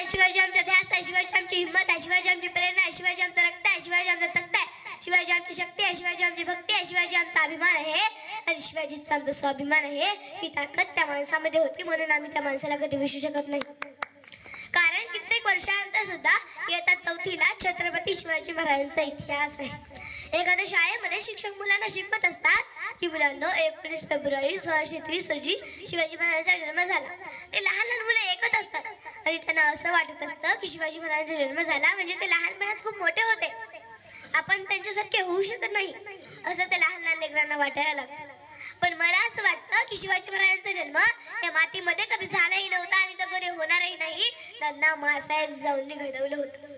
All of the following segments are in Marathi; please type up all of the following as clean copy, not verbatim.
शिवाजी आमचा ध्यास आहे, शिवाजी आमची हिंमत आहे, शिवाजी आमची प्रेरणा आहे, शिवाजी आमचा रक्त आहे, शिवाजी आमचा तख्त आहे, शिवाजी आमची शक्ती आहे, शिवाजी आमची भक्ती आहे, शिवाजी आमचा अभिमान आहे आणि शिवाजीचा आमचा स्वाभिमान आहे. ही ताकद त्या माणसामध्ये होती म्हणून आम्ही त्या माणसाला कधी विसरू शकत नाही. कारण कित्येक वर्षानंतर सुद्धा इयत्ता 4थीला छत्रपती शिवाजी महाराजांचा इतिहास आहे. एखाद्या शाळेमध्ये शिक्षक मुलांना शिकवत असतात की मुलांना 19 फेब्रुवारी 1630 रोजी शिवाजी महाराजांचा जन्म झाला. ते लहान लहान मुलं ऐकत असतात आणि त्यांना असं वाटत असतं की शिवाजी महाराजांचा जन्म झाला म्हणजे ते लहानपणात खूप मोठे होते, आपण त्यांच्यासारखे होऊ शकत नाही असं ते लहान लहान लेकरांना वाटायला लागतं. पण मला असं वाटतं की शिवाजी महाराजांचा जन्म या मातीमध्ये कधी झालाही नव्हता आणि तो कधी होणारही नाही. त्यांना मासाहेब जिजाऊंनी घडवलं होतं.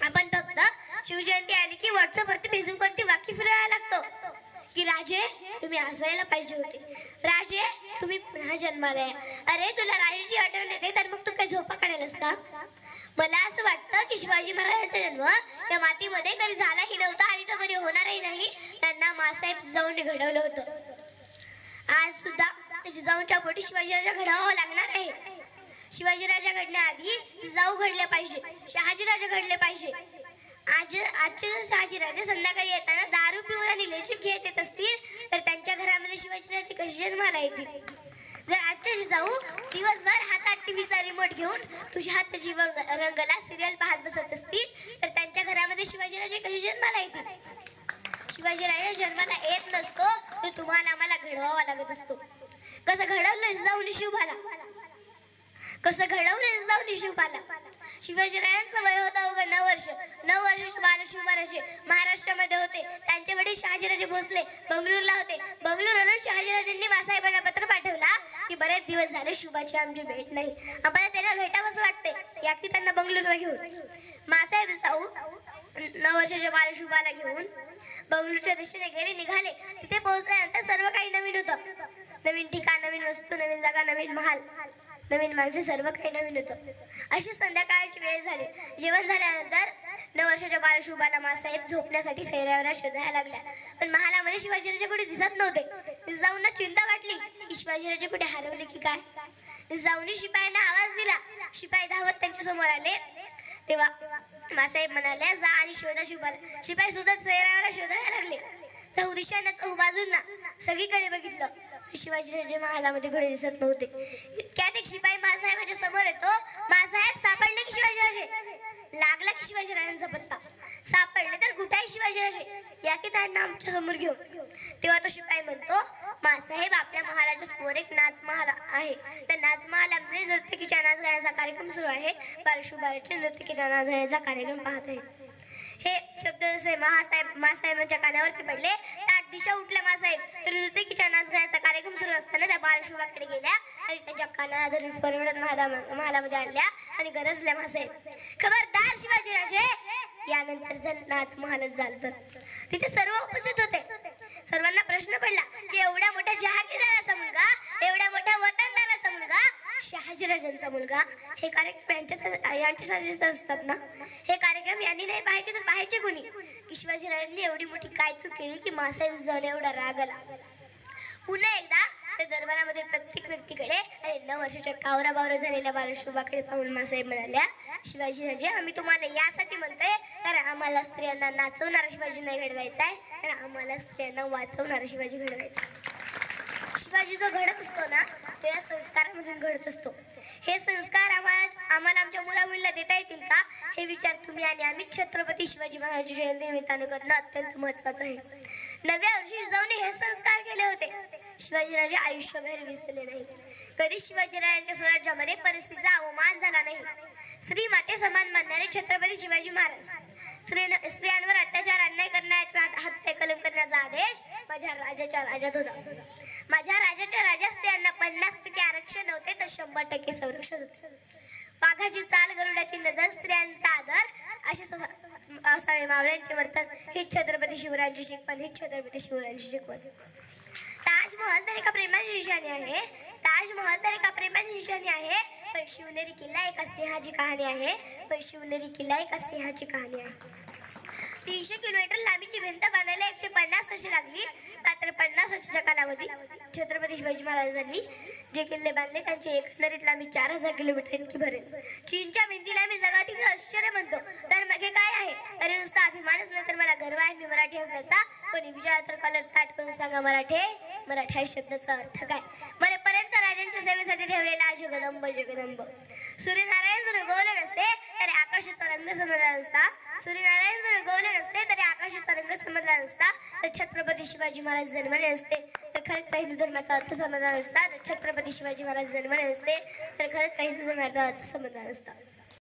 आपण फक्त शिवजयंती आली की व्हॉट्सअपवरती फेसबुकवरती वाक्य फिरवायला लागतो की राजे तुम्ही असायला पाहिजे होते, राजे तुम्ही पुन्हा जन्माला या. अरे तुला राजाची आठवण येते तर मग तू काय झोपा काढायलास का? मला असं वाटतं की शिवाजी महाराजांचा जन्म या मातीमध्ये कधी झालाही नव्हता आणि तो कधी होणारही नाही. त्यांना मासाहेब जिजाऊंनी घडवलं होतं. आज सुद्धा जिजाऊंच्या पोटी शिवाजीराजा घडावं लागणार आहे. शिवाजीराजा घडण्याआधी जिजाऊ घडले पाहिजे, शहाजीराजा घडले पाहिजे. आजचे शहाजीराजे संध्याकाळी येताना दारू पिऊन आणि लेजीम घेत येत असतील तर त्यांच्या घरामध्ये शिवाजीराजे कशी जन्माला येतील? जर आजच्या जिजाऊ दिवसभर हातात टीव्हीचा रिमोट घेऊन तुझ्या हाताची रंगला सिरियल पाहत बसत असतील तर त्यांच्या घरामध्ये शिवाजीराजे कशी जन्माला येतील? शिवाजीराजा जन्माला येत नसतो तर तुम्हाला आम्हाला घडवावा लागत असतो. कसं घडवलं जिजाऊंनी शिवबाला, कसं घडवलं जिजाऊंनी शिवबाला. शिवाजीराजांचं वय होतं अवघड 9 वर्ष. 9 वर्ष शिवबाराजे महाराष्ट्रामध्ये होते. त्यांचे वडील शहाजीराजे भोसले बंगळूरला होते. बंगळूरवरून शहाजीराजांनी मासाहेबांना पत्र पाठवला की बरेच दिवस झाले शिवबाची आमची भेट नाही, आम्हाला त्यांना भेटावंसं वाटते, या की त्यांना बंगळूरला घेऊन. मासाहेब जिजाऊ 9 वर्षाच्या बाळ शिवबाला घेऊन बंगळूरच्या दिशेने निघाले. तिथे पोहोचल्यानंतर सर्व काही नवीन होतं. नवीन ठिकाण, नवीन वस्तू, नवीन जागा, नवीन महाल, नवीन माणसे, सर्व काही नवीन होतं. अशी संध्याकाळची वेळ झाली. जेवण झाल्यानंतर 9 वर्षाच्या बाळ शिवबाला मासाहेब झोपण्यासाठी सैरावरा शोधायला लागल्या. पण महालामध्ये शिवाजीराजे कुठे दिसत नव्हते. जिजाऊंना चिंता वाटली की शिवाजीराजे कुठे हरवले की काय. जिजाऊंनी शिपायांना आवाज दिला. शिपाई धावत त्यांच्या समोर आले. तेव्हा मासाहेब म्हणाले जा आणि शोधा शिवबाला. शिपाई सुद्धा सैरावरा शोधायला लागले. चहू दिशांना चहू बाजूंना सगळीकडे बघितलं, शिवाजीराजे महालामध्ये घडे दिसत नव्हते. इतक्यात एक शिपाई मासाहेबांच्या समोर येतो. मासाहेब सापडले की शिवाजीराजे, लागला की शिवाजीराजांचा पत्ता, सापडले तर कुठे आहे शिवाजीराजे, या की त्यांना आमच्या समोर घेऊन. तेव्हा तो शिपाई म्हणतो मासाहेब आपल्या महालाच्या समोर एक नाच महाल आहे, त्या नाच महालामध्ये नर्तकीच्या नाच गाण्याचा कार्यक्रम सुरू आहे. बालशुभाराचे नर्तकीच्या नाच गाण्याचा कार्यक्रम पाहत आहे. हे शब्द जसे मासाहेबांच्या कानावरती पडले ताट दिशा उठल्या मासाहेब तर नृत्यकीच्या नाच गाण्याचा कार्यक्रम सुरू असताना त्या बालशुभाकडे गेल्या आणि त्यांच्या कानाला धरून फरवडत महालामध्ये आणल्या आणि गरजल्या मासाहेब खबरदार शिवाजीराजे, यानंतर जर नाच महालच झालं तर. तिथे सर्व उपस्थित होते. सर्वांना प्रश्न पडला की एवढ्या मोठ्या जहागीरदाराचा मुलगा, एवढ्या मोठ्या वतनदाराचा मुलगा, शहाजीराजांचा मुलगा, हे कार्यक्रम यांच्यासाठीच असतात ना. हे कार्यक्रम यांनी नाही पाहायचे तर पाहायचे कोणी? की शिवाजीराजांनी एवढी मोठी काय चूक केली की मासाहेब जिजाऊंना एवढा राग आला. पुन्हा एकदा त्या दरबारामध्ये प्रत्येक व्यक्तीकडे आणि 9 वर्षाच्या कावरा झालेल्या बालशुभाकडे पाहून मासाहेब म्हणाल्या शिवाजीराजे आम्ही तुम्हाला यासाठी म्हणतोय कारण आम्हाला स्त्रियांना नाचवणारा शिवाजी नाही घडवायचा आहे, तर आम्हाला स्त्रियांना वाचवणारा शिवाजी घडवायचा. शिवाजी जो घडत असतो ना तो या संस्कारामधून घडत असतो. हे संस्कार आम्हाला आमच्या मुलामुलीला देता येतील का हे विचार तुम्ही आणि आम्ही छत्रपती शिवाजी महाराज जयंती निमित्तानं करणं अत्यंत महत्वाचं आहे. 9व्या वर्षी जिजाऊने हे संस्कार केले होते. शिवाजीराजे आयुष्यभर विसरले नाही. कधी शिवाजीराजांच्या स्वराज्यामध्ये परिस्थितीचा अवमान झाला नाही. स्त्री माते समान मानणारे छत्रपती शिवाजी महाराज स्त्रियांवर अत्याचार अन्याय करण्याचा हत्या कलम करण्याचा आदेश माझ्या राजाच्या राज्यात होता. माझ्या राजाच्या राज्यात स्त्रियांना 50% आरक्षण नव्हते तर 100% संरक्षण होते. वाघाची चाल गरुडाची नजर स्त्रियांचा आदर असावे मावळ्यांचे वर्तन ही छत्रपती शिवरायांची शिकवण, ही छत्रपती शिवरायांची शिकवण. ताजमहल तर एका प्रेमाची निशाणी आहे, ताजमहल तर एका प्रेमाची निशाणी आहे, पण शिवनेरी किल्ला एका सिंहाची कहाणी आहे, पण शिवनेरी किल्ला एका सिंहाची कहाणी आहे. 300 किलोमीटर लांबीची भिंत बांधायला 150 वर्षे लागली. मात्र 50 वर्षाच्या कालावधीत छत्रपती शिवाजी महाराजांनी जे किल्ले बांधले त्यांचे एकंदरीत लांबी 4000 किलोमीटर इतकी भरेल. चीनच्या भिंतीला मी जगातील आश्चर्य म्हणतो, तर मागे काय आहे? अरे नुसता अभिमानच नाही तर मला गर्व आहे मी मराठी असल्याचा. कोणी विचार तर कलर ताट करून सांगा मराठी या शब्दाचा अर्थ काय? मरेपर्यंत राजांच्या सेवेसाठी ठेवलेला जगदंब जगदंब. सूर्यनारायण जर उगवले नसते तरी आकाशाचा रंग समजला नसता. सूर्यनारायण जर उगवले नसते तरी आकाशाचा रंग समजला नसता. तर छत्रपती शिवाजी महाराज जन्मले असते तर खरंच हिंदू धर्माचा अर्थ समजला नसता. तर छत्रपती शिवाजी महाराज जन्मले असते तर खरंच हिंदू धर्माचा अर्थ समजला नसता.